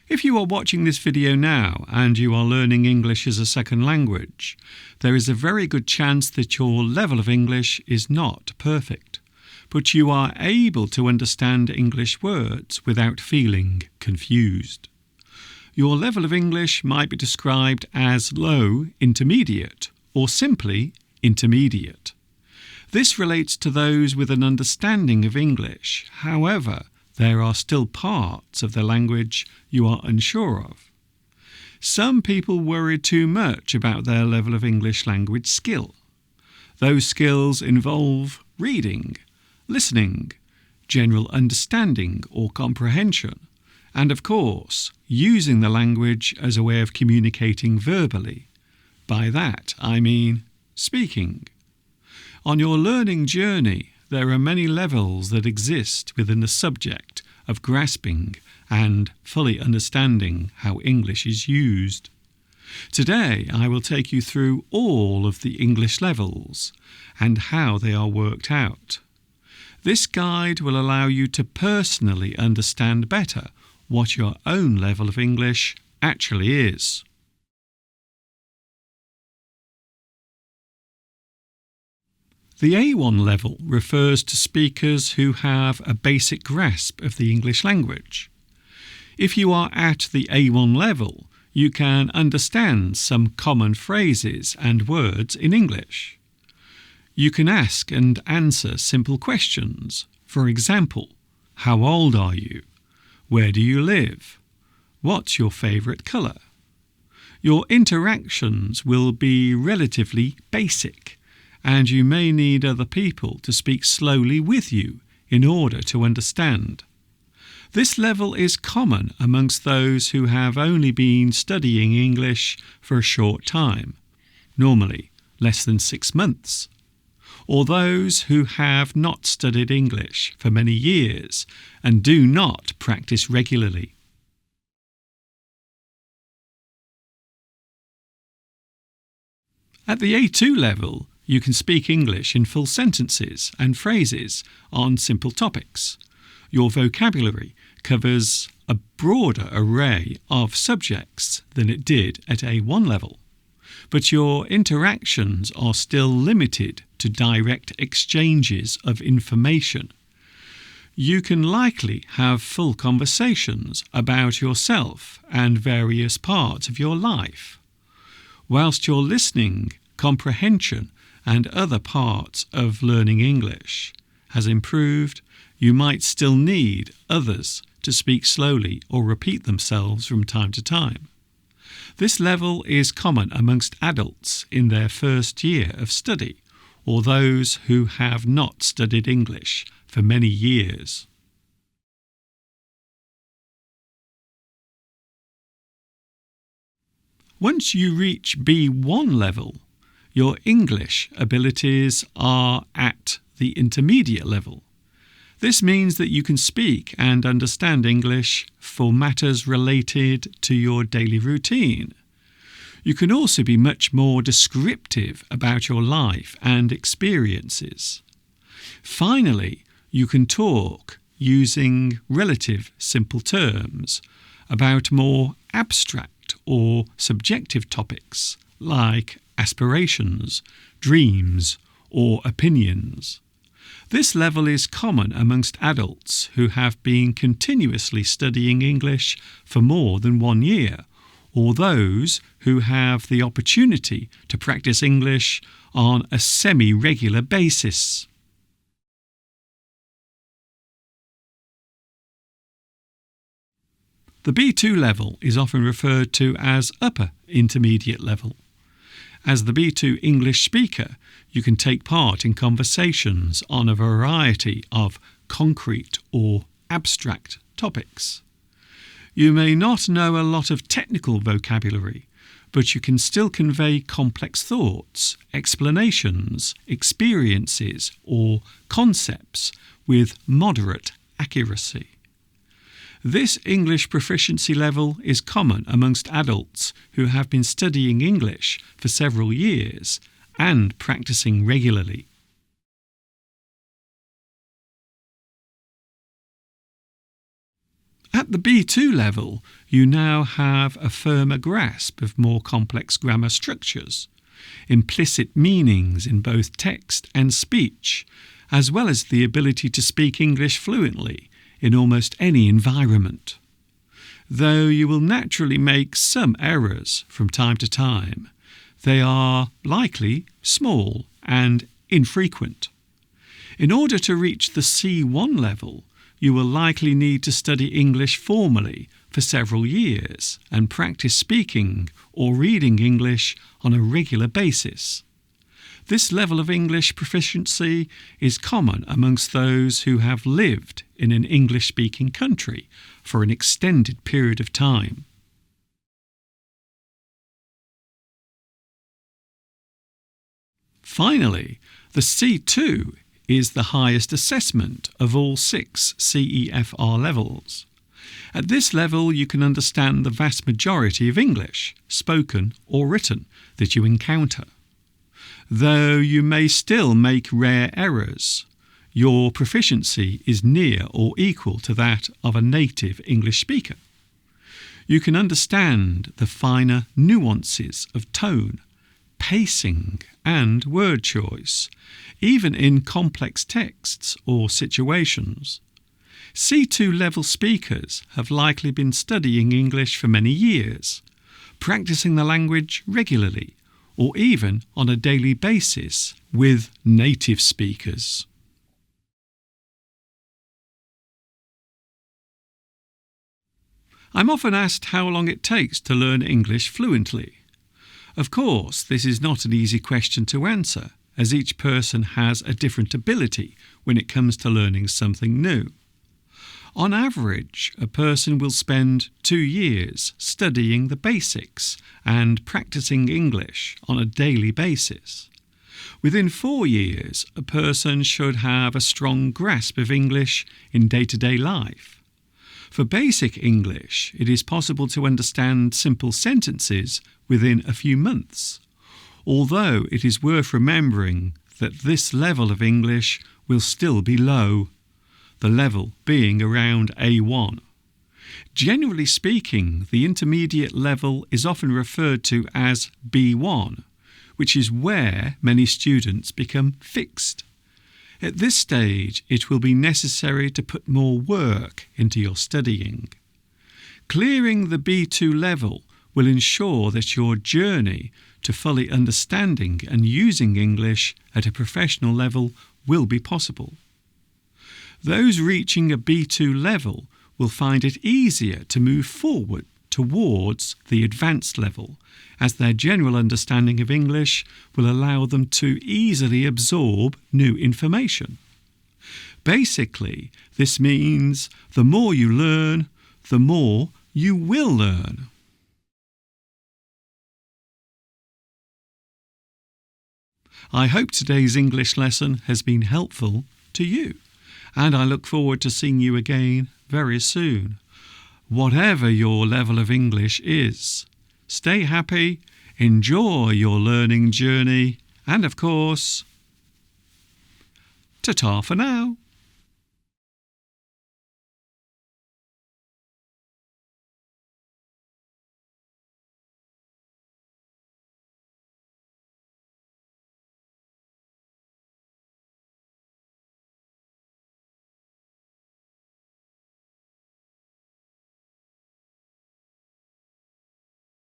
If you are watching this video now and you are learning English as a second language, there is a very good chance that your level of English is not perfect, but you are able to understand English words without feeling confused. Your level of English might be described as low intermediate or simply intermediate. This relates to those with an understanding of English. However, there are still parts of the language you are unsure of. Some people worry too much about their level of English language skill. Those skills involve reading, listening, general understanding or comprehension, and of course, using the language as a way of communicating verbally. By that, I mean speaking. On your learning journey, there are many levels that exist within the subject of grasping and fully understanding how English is used. Today, I will take you through all of the English levels and how they are worked out. This guide will allow you to personally understand better what your own level of English actually is. The A1 level refers to speakers who have a basic grasp of the English language. If you are at the A1 level, you can understand some common phrases and words in English. You can ask and answer simple questions. For example, how old are you? Where do you live? What's your favourite colour? Your interactions will be relatively basic, and you may need other people to speak slowly with you in order to understand. This level is common amongst those who have only been studying English for a short time, normally less than 6 months, or those who have not studied English for many years and do not practice regularly. At the A2 level, you can speak English in full sentences and phrases on simple topics. Your vocabulary covers a broader array of subjects than it did at A1 level, but your interactions are still limited to direct exchanges of information. You can likely have full conversations about yourself and various parts of your life. Whilst your listening, comprehension, and other parts of learning English has improved, you might still need others to speak slowly or repeat themselves from time to time. This level is common amongst adults in their first year of study, or those who have not studied English for many years. Once you reach B1 level, your English abilities are at the intermediate level. This means that you can speak and understand English for matters related to your daily routine. You can also be much more descriptive about your life and experiences. Finally, you can talk using relative simple terms about more abstract or subjective topics like aspirations, dreams, or opinions. This level is common amongst adults who have been continuously studying English for more than 1 year, or those who have the opportunity to practice English on a semi-regular basis. The B2 level is often referred to as upper intermediate level. As the B2 English speaker, you can take part in conversations on a variety of concrete or abstract topics. You may not know a lot of technical vocabulary, but you can still convey complex thoughts, explanations, experiences, or concepts with moderate accuracy. This English proficiency level is common amongst adults who have been studying English for several years and practicing regularly. At the B2 level, you now have a firmer grasp of more complex grammar structures, implicit meanings in both text and speech, as well as the ability to speak English fluently in almost any environment. Though you will naturally make some errors from time to time, they are likely small and infrequent. In order to reach the C1 level, you will likely need to study English formally for several years and practice speaking or reading English on a regular basis. This level of English proficiency is common amongst those who have lived in an English-speaking country for an extended period of time. Finally, the C2 is the highest assessment of all 6 CEFR levels. At this level, you can understand the vast majority of English, spoken or written, that you encounter. Though you may still make rare errors, your proficiency is near or equal to that of a native English speaker. You can understand the finer nuances of tone, pacing, and word choice, even in complex texts or situations. C2 level speakers have likely been studying English for many years, practicing the language regularly, or even on a daily basis with native speakers. I'm often asked how long it takes to learn English fluently. Of course, this is not an easy question to answer, as each person has a different ability when it comes to learning something new. On average, a person will spend 2 years studying the basics and practicing English on a daily basis. Within 4 years, a person should have a strong grasp of English in day-to-day life. For basic English, it is possible to understand simple sentences within a few months, although it is worth remembering that this level of English will still be low, the level being around A1. Generally speaking, the intermediate level is often referred to as B1, which is where many students become fixed. At this stage, it will be necessary to put more work into your studying. Clearing the B2 level will ensure that your journey to fully understanding and using English at a professional level will be possible. Those reaching a B2 level will find it easier to move forward towards the advanced level, as their general understanding of English will allow them to easily absorb new information. Basically, this means the more you learn, the more you will learn. I hope today's English lesson has been helpful to you, and I look forward to seeing you again very soon. Whatever your level of English is, stay happy, enjoy your learning journey, and of course, ta-ta for now.